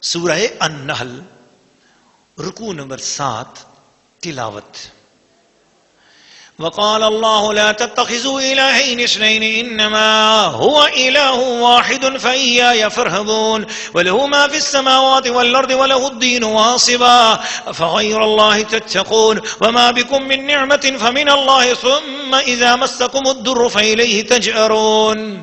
سورہ النحل رکوع نمبر 7 تلاوت. وقال الله لا تتخذوا إلهين اثنين إنما هو إله واحد فإياي فارهبون وله ما في السماوات والأرض وله الدين واصبا فغير الله تتقون وما بكم من نعمة فمن الله ثم إذا مسكم الضر فإليه تجأرون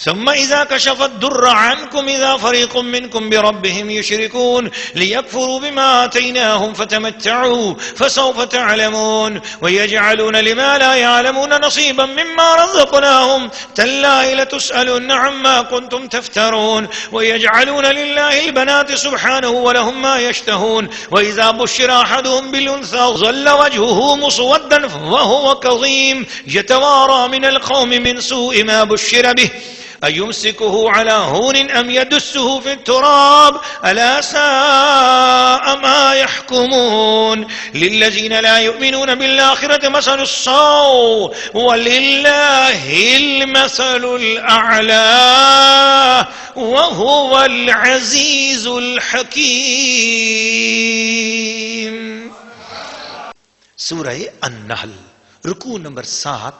ثم إذا كشف الضر عنكم إذا فريق منكم بربهم يشركون ليكفروا بما آتيناهم فتمتعوا فسوف تعلمون ويجعلون لما لا يعلمون نصيبا مما رزقناهم تالله لتسألن عما كنتم تفترون ويجعلون لله البنات سبحانه ولهم ما يشتهون وإذا بشر أحدهم بالأنثى ظل وجهه مسودا وهو كظيم يتوارى من القوم من سوء ما بشر به أيمسكه على هون أم يدسه في التراب ألا ساء ما يحكمون للذين لا يؤمنون بالآخرة مثل السوء ولله المثل الأعلى وهو العزيز الحكيم. سورہ النحل رکوع نمبر 7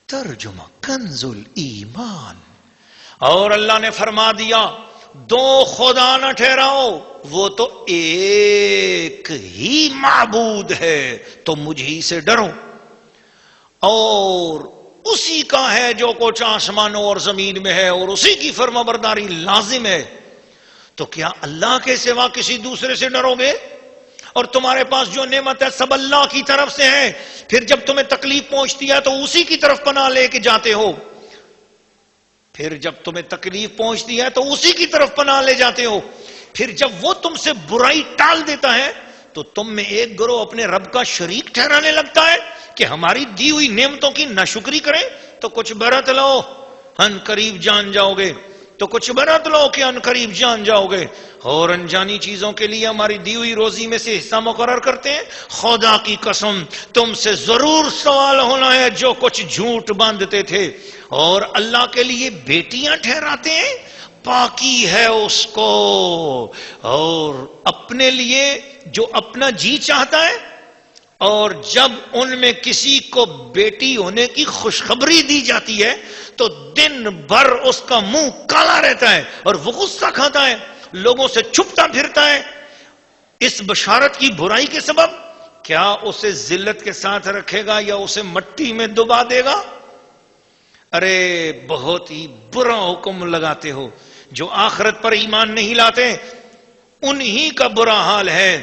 ترجمہ. کنز الایمان. اور اللہ نے فرما دیا دو خدا نہ ٹھہراؤ، وہ تو ایک ہی معبود ہے تو مجھ ہی سے ڈرو، اور اسی کا ہے جو کچھ آسمانوں اور زمین میں ہے، اور اسی کی فرما برداری لازم ہے. تو کیا اللہ کے سوا کسی دوسرے سے ڈرو گے؟ اور تمہارے پاس جو نعمت ہے سب اللہ کی طرف سے ہے. پھر جب تمہیں تکلیف پہنچتی ہے تو اسی کی طرف پناہ لے کے جاتے ہو، پھر جب تمہیں تکلیف پہنچتی ہے تو اسی کی طرف پناہ لے جاتے ہو، پھر جب وہ تم سے برائی ٹال دیتا ہے تو تم میں ایک گروہ اپنے رب کا شریک ٹھہرانے لگتا ہے کہ ہماری دی ہوئی نعمتوں کی ناشکری کریں تو کچھ برت لو ان قریب جان جاؤ گے، تو کچھ برت لو کہ ان قریب جان جاؤ گے. اور انجانی چیزوں کے لیے ہماری دی ہوئی روزی میں سے حصہ مقرر کرتے ہیں. خدا کی قسم تم سے ضرور سوال ہونا ہے جو کچھ جھوٹ باندھتے تھے. اور اللہ کے لیے بیٹیاں ٹھہراتے ہیں، پاکی ہے اس کو، اور اپنے لیے جو اپنا جی چاہتا ہے، اور جب ان میں کسی کو بیٹی ہونے کی خوشخبری دی جاتی ہے تو دن بھر اس کا منہ کالا رہتا ہے اور وہ غصہ کھاتا ہے، لوگوں سے چھپتا پھرتا ہے اس بشارت کی برائی کے سبب. کیا اسے ذلت کے ساتھ رکھے گا یا اسے مٹی میں دبا دے گا؟ ارے بہت ہی برا حکم لگاتے ہو. جو آخرت پر ایمان نہیں لاتے انہی کا برا حال ہے.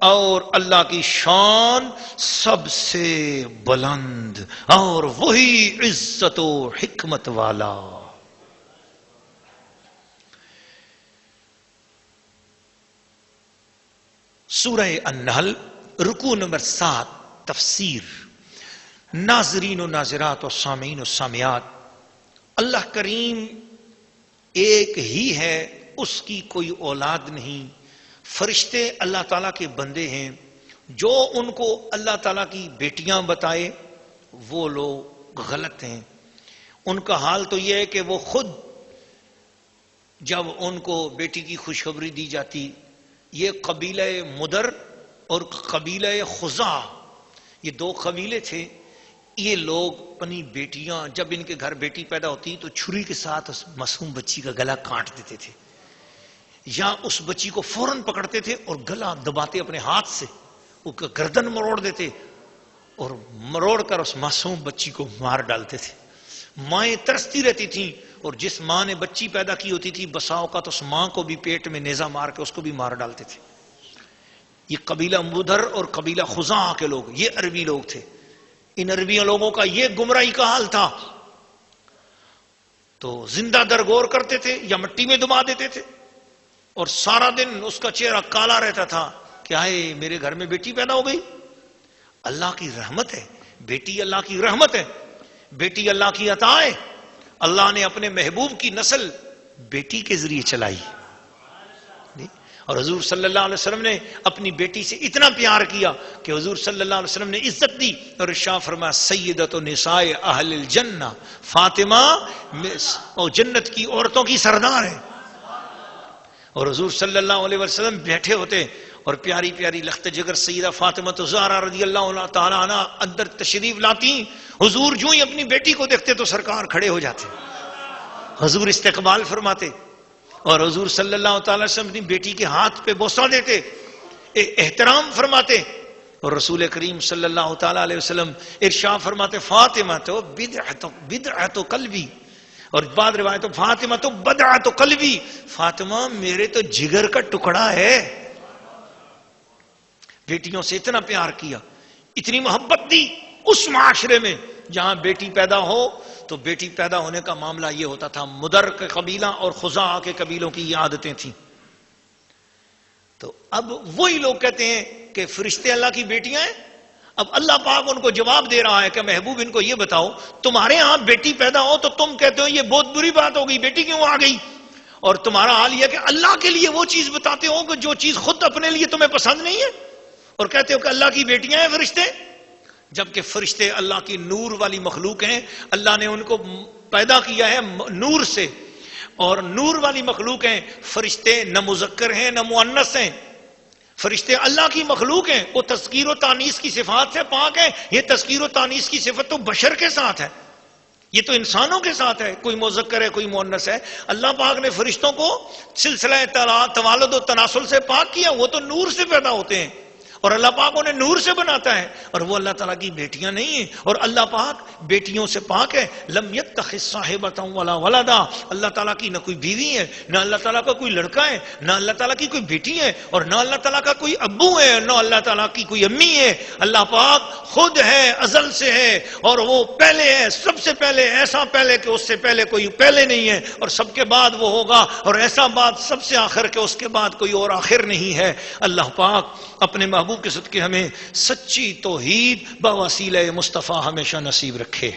اور اللہ کی شان سب سے بلند اور وہی عزت و حکمت والا. سورہ النحل رکوع نمبر 7 تفسیر. ناظرین و ناظرات و سامعین و سامعات، اللہ کریم ایک ہی ہے، اس کی کوئی اولاد نہیں. فرشتے اللہ تعالیٰ کے بندے ہیں. جو ان کو اللہ تعالیٰ کی بیٹیاں بتائے وہ لوگ غلط ہیں. ان کا حال تو یہ ہے کہ وہ خود جب ان کو بیٹی کی خوشخبری دی جاتی، یہ قبیلہ مدر اور قبیلہ خزاع، یہ دو قبیلے تھے. یہ لوگ اپنی بیٹیاں، جب ان کے گھر بیٹی پیدا ہوتی تو چھری کے ساتھ اس معصوم بچی کا گلا کاٹ دیتے تھے، یا اس بچی کو فوراً پکڑتے تھے اور گلا دباتے اپنے ہاتھ سے، اس کا گردن مروڑ دیتے اور مروڑ کر اس معصوم بچی کو مار ڈالتے تھے. مائیں ترستی رہتی تھیں، اور جس ماں نے بچی پیدا کی ہوتی تھی بسا اوقات اس ماں کو بھی پیٹ میں نیزہ مار کے اس کو بھی مار ڈالتے تھے. یہ قبیلہ مدر اور قبیلہ خزاع کے لوگ، یہ عربی لوگ تھے. ان عربی لوگوں کا یہ گمراہی کا حال تھا. تو زندہ درگور کرتے تھے یا مٹی میں دبا دیتے تھے، اور سارا دن اس کا چہرہ کالا رہتا تھا کہ آئے میرے گھر میں بیٹی پیدا ہو گئی. اللہ کی رحمت ہے، بیٹی اللہ کی رحمت ہے، بیٹی اللہ کی عطا ہے. اللہ نے اپنے محبوب کی نسل بیٹی کے ذریعے چلائی، اور حضور صلی اللہ علیہ وسلم نے اپنی بیٹی سے اتنا پیار کیا کہ حضور صلی اللہ علیہ وسلم نے عزت دی اور ارشاد فرمایا سیدۃ نساء اہل الجنہ، فاطمہ اور جنت کی عورتوں کی سردار ہے. اور حضور صلی اللہ علیہ وسلم بیٹھے ہوتے اور پیاری پیاری لخت جگر سیدہ فاطمہ زہرا رضی اللہ تعالی عنہ اندر تشریف لاتی. حضور جو ہی اپنی بیٹی کو دیکھتے تو سرکار کھڑے ہو جاتے, حضور استقبال فرماتے, اور حضور صلی اللہ تعالی وسلم اپنی بیٹی کے ہاتھ پہ بوسہ دیتے, احترام فرماتے. اور رسول کریم صلی اللہ تعالی علیہ وسلم ارشاد فرماتے فاطمہ تو بدعت قلبی, اور بعد روایتوں فاطمہ تو بدعت قلبی, فاطمہ میرے تو جگر کا ٹکڑا ہے. بیٹیوں سے اتنا پیار کیا, اتنی محبت دی. اس معاشرے میں جہاں بیٹی پیدا ہو تو بیٹی پیدا ہونے کا معاملہ یہ ہوتا تھا, مدر کے قبیلہ اور خزاعہ کے قبیلوں کی یہ عادتیں تھیں. تو اب وہی لوگ کہتے ہیں کہ فرشتے اللہ کی بیٹیاں ہیں. اب اللہ پاک ان کو جواب دے رہا ہے کہ محبوب ان کو یہ بتاؤ, تمہارے ہاں بیٹی پیدا ہو تو تم کہتے ہو یہ بہت بری بات ہو گئی, بیٹی کیوں آ گئی, اور تمہارا حال یہ کہ اللہ کے لیے وہ چیز بتاتے ہو کہ جو چیز خود اپنے لیے تمہیں پسند نہیں ہے, اور کہتے ہو کہ اللہ کی بیٹیاں ہیں فرشتے, جبکہ فرشتے اللہ کی نور والی مخلوق ہیں. اللہ نے ان کو پیدا کیا ہے نور سے, اور نور والی مخلوق ہیں. فرشتے نہ مذکر ہیں نہ مؤنث ہیں, فرشتے اللہ کی مخلوق ہیں. وہ تذکیر و تانیث کی صفات سے پاک ہیں. یہ تذکیر و تانیث کی صفت تو بشر کے ساتھ ہے, یہ تو انسانوں کے ساتھ ہے, کوئی مذکر ہے کوئی مؤنث ہے. اللہ پاک نے فرشتوں کو سلسلہ توالد و تناسل سے پاک کیا, وہ تو نور سے پیدا ہوتے ہیں, اور اللہ پاک انہیں نور سے بناتا ہے, اور وہ اللہ تعالیٰ کی بیٹیاں نہیں ہیں. اور اللہ پاک بیٹیوں سے پاک ہے. لم یتخذ صاحبۃ ولا ولدا, اللہ تعالیٰ کی نہ کوئی بیوی ہے, نہ اللہ تعالیٰ کا کوئی لڑکا ہے, نہ اللہ تعالیٰ کی کوئی بیٹی ہے, اور نہ اللہ تعالیٰ کا کوئی ابو ہے, نہ اللہ تعالیٰ کی کوئی امی ہے. اللہ پاک خود ہے, ازل سے ہے, اور وہ پہلے ہے, سب سے پہلے, ایسا پہلے کہ اس سے پہلے کوئی پہلے نہیں ہے, اور سب کے بعد وہ ہوگا, اور ایسا بعد سب سے آخر کہ اس کے بعد کوئی اور آخر نہیں ہے. اللہ پاک اپنے محبوب کے صدقے ہمیں سچی توحید بوسیلہ مصطفیٰ ہمیشہ نصیب رکھے.